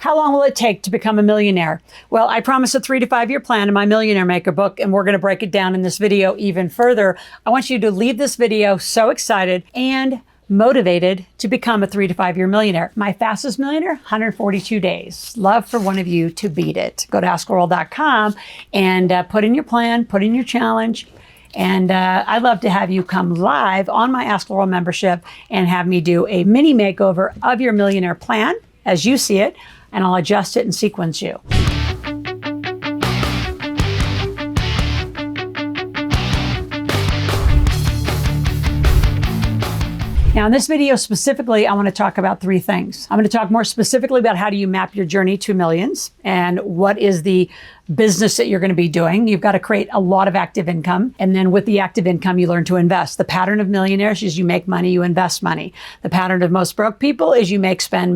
How long will it take to become a millionaire? Well, I promise a 3 to 5 year plan in my Millionaire Maker book, and we're going to break it down in this video even further. I want you to leave this video so excited and motivated to become a 3 to 5 year millionaire. My fastest millionaire, 142 days. Love for one of you to beat it. Go to askloral.com and put in your plan, put in your challenge. And I'd love to have you come live on my Ask Loral membership and have me do a mini makeover of your millionaire plan as you see it, and I'll adjust it and sequence you. Now, in this video specifically, I want to talk about 3 things. I'm going to talk more specifically about how do you map your journey to millions and what is the business that you're going to be doing. You've got to create a lot of active income. And then with the active income, you learn to invest. The pattern of millionaires is you make money, you invest money. The pattern of most broke people is you make, spend,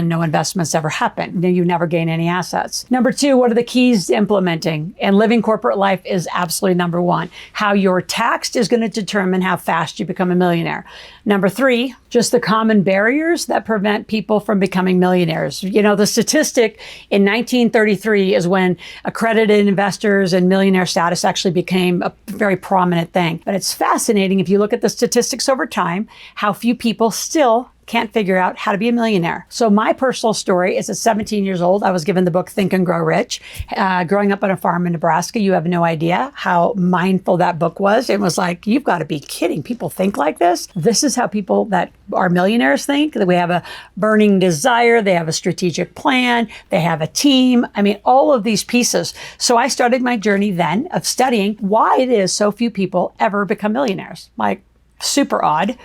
no investments ever happen. You never gain any assets. Number 2, what are the keys to implementing? And living corporate life is absolutely number 1. How you're taxed is going to determine how fast you become a millionaire. Number 3, just the common barriers that prevent people from becoming millionaires. You know, the statistic in 1933 is when accredited investors and millionaire status actually became a very prominent thing. But it's fascinating if you look at the statistics over time, how few people still can't figure out how to be a millionaire. So my personal story is at 17 years old, I was given the book Think and Grow Rich. Growing up on a farm in Nebraska, you have no idea how mindful that book was. It was like, you've got to be kidding. People think like this? This is how people that are millionaires think, that we have a burning desire, they have a strategic plan, they have a team. I mean, all of these pieces. So I started my journey then of studying why it is so few people ever become millionaires. Like, super odd.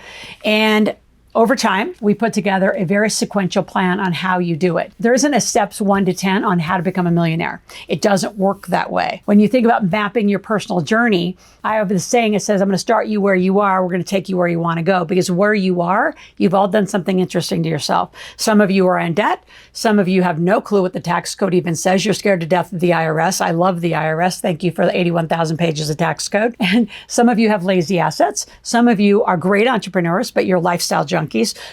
And over time, we put together a very sequential plan on how you do it. There isn't a steps 1 to 10 on how to become a millionaire. It doesn't work that way. When you think about mapping your personal journey, I have this saying, it says, I'm going to start you where you are. We're going to take you where you want to go, because where you are, you've all done something interesting to yourself. Some of you are in debt. Some of you have no clue what the tax code even says. You're scared to death of the IRS. I love the IRS. Thank you for the 81,000 pages of tax code. And some of you have lazy assets. Some of you are great entrepreneurs, but you're lifestyle junkies.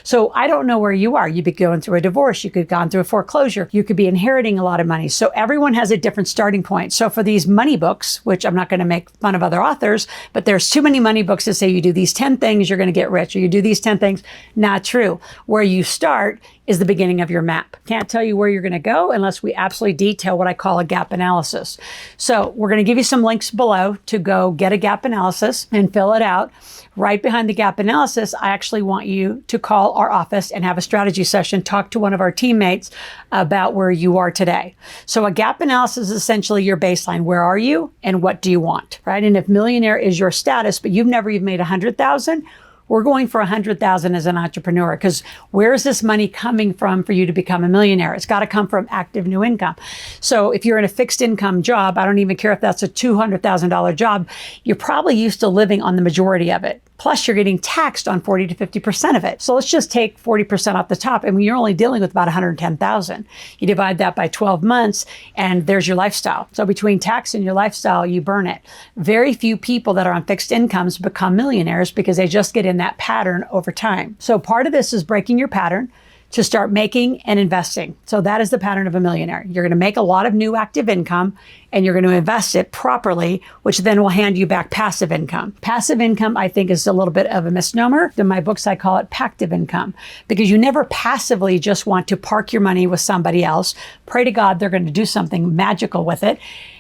So I don't know where you are. You could be going through a divorce. You could have gone through a foreclosure. You could be inheriting a lot of money. So everyone has a different starting point. So for these money books, which I'm not going to make fun of other authors, but there's too many money books that say you do these 10 things, you're going to get rich, or you do these 10 things. Not true. Where you start is the beginning of your map. Can't tell you where you're going to go unless we absolutely detail what I call a gap analysis. So we're going to give you some links below to go get a gap analysis and fill it out. Right behind the gap analysis, I actually want you to call our office and have a strategy session, talk to one of our teammates about where you are today. So a gap analysis is essentially your baseline. Where are you and what do you want, right? And if millionaire is your status, but you've never even made 100,000, we're going for 100,000 as an entrepreneur, because where is this money coming from for you to become a millionaire? It's got to come from active new income. So if you're in a fixed income job, I don't even care if that's a $200,000 job, you're probably used to living on the majority of it. Plus you're getting taxed on 40 to 50% of it. So let's just take 40% off the top, and you're only dealing with about 110,000. You divide that by 12 months and there's your lifestyle. So between tax and your lifestyle, you burn it. Very few people that are on fixed incomes become millionaires because they just get in that pattern over time. So part of this is breaking your pattern to start making and investing. So that is the pattern of a millionaire. You're going to make a lot of new active income and you're going to invest it properly, which then will hand you back passive income. Passive income, I think, is a little bit of a misnomer. In my books, I call it pactive income, because you never passively just want to park your money with somebody else, pray to God they're going to do something magical with it,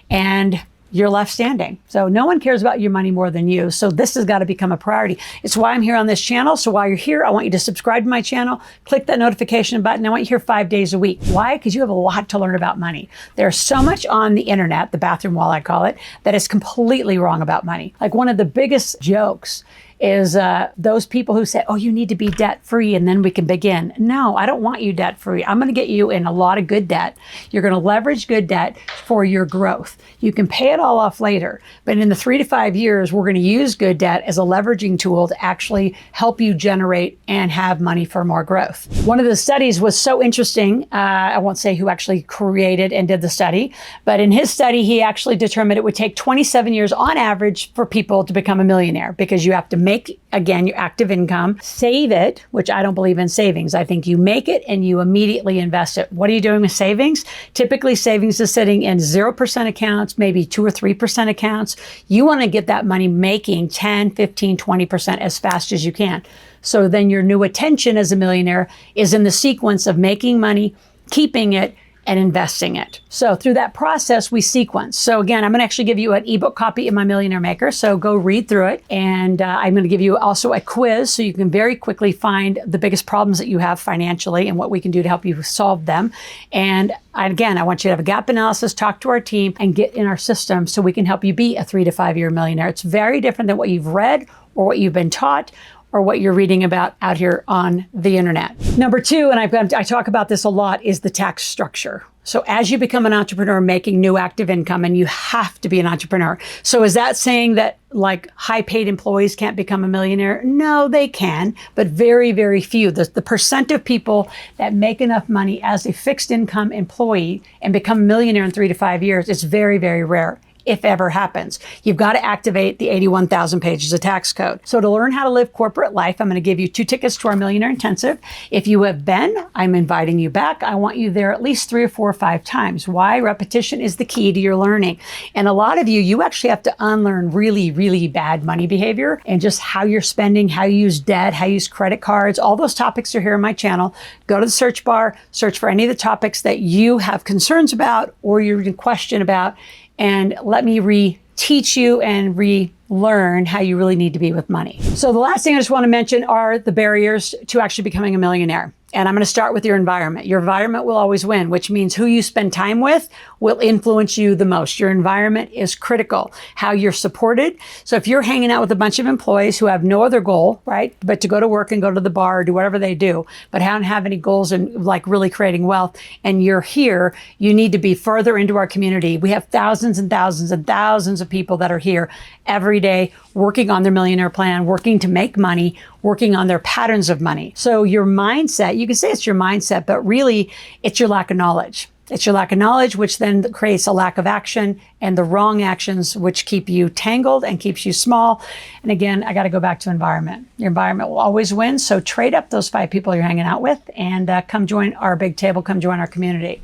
and you're left standing. So no one cares about your money more than you. So this has got to become a priority. It's why I'm here on this channel. So while you're here, I want you to subscribe to my channel, click that notification button. I want you here 5 days a week. Why? Because you have a lot to learn about money. There's so much on the internet, the bathroom wall I call it, that is completely wrong about money. Like one of the biggest jokes is those people who say, oh, you need to be debt-free and then we can begin. No, I don't want you debt-free. I'm going to get you in a lot of good debt. You're going to leverage good debt for your growth. You can pay it all off later, but in the 3 to 5 years, we're going to use good debt as a leveraging tool to actually help you generate and have money for more growth. One of the studies was so interesting. I won't say who actually created and did the study, but in his study, he actually determined it would take 27 years on average for people to become a millionaire, because you have to make, again, your active income, save it, which I don't believe in savings. I think you make it and you immediately invest it. What are you doing with savings? Typically, savings is sitting in 0% accounts, maybe 2 or 3% accounts. You want to get that money making 10, 15, 20% as fast as you can. So then your new attention as a millionaire is in the sequence of making money, keeping it, and investing it. So through that process, we sequence. So again, I'm going to actually give you an ebook copy in my Millionaire Maker. So go read through it. And I'm going to give you also a quiz so you can very quickly find the biggest problems that you have financially and what we can do to help you solve them. And again, I want you to have a gap analysis, talk to our team, and get in our system so we can help you be a 3 to 5 year millionaire. It's very different than what you've read or what you've been taught or what you're reading about out here on the internet. Number 2, and I talk about this a lot, is the tax structure. So as you become an entrepreneur making new active income, and you have to be an entrepreneur. So is that saying that like high paid employees can't become a millionaire? No, they can, but very, very few. The percent of people that make enough money as a fixed income employee and become a millionaire in 3 to 5 years is very, very rare. If ever happens. You've got to activate the 81,000 pages of tax code. So to learn how to live corporate life, I'm going to give you 2 tickets to our Millionaire Intensive. If you have been, I'm inviting you back. I want you there at least 3 or 4 or 5 times. Why? Repetition is the key to your learning. And a lot of you actually have to unlearn really, really bad money behavior and just how you're spending, how you use debt, how you use credit cards. All those topics are here on my channel. Go to the search bar, search for any of the topics that you have concerns about or you're in question about, and let me re-teach you and relearn how you really need to be with money. So the last thing I just want to mention are the barriers to actually becoming a millionaire. And I'm going to start with your environment. Your environment will always win, which means who you spend time with will influence you the most. Your environment is critical. How you're supported. So if you're hanging out with a bunch of employees who have no other goal, right, but to go to work and go to the bar or do whatever they do, but don't have any goals in like really creating wealth, and you're here, you need to be further into our community. We have thousands and thousands and thousands of people that are here every day working on their millionaire plan, working to make money, working on their patterns of money. So your mindset, you can say it's your mindset, but really it's your lack of knowledge. It's your lack of knowledge, which then creates a lack of action, and the wrong actions, which keep you tangled and keeps you small. And again, I got to go back to environment. Your environment will always win. So trade up those 5 people you're hanging out with and come join our big table, come join our community.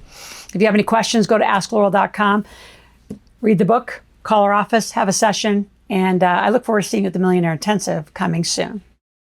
If you have any questions, go to askloral.com, read the book, call our office, have a session. And I look forward to seeing you at the Millionaire Intensive coming soon.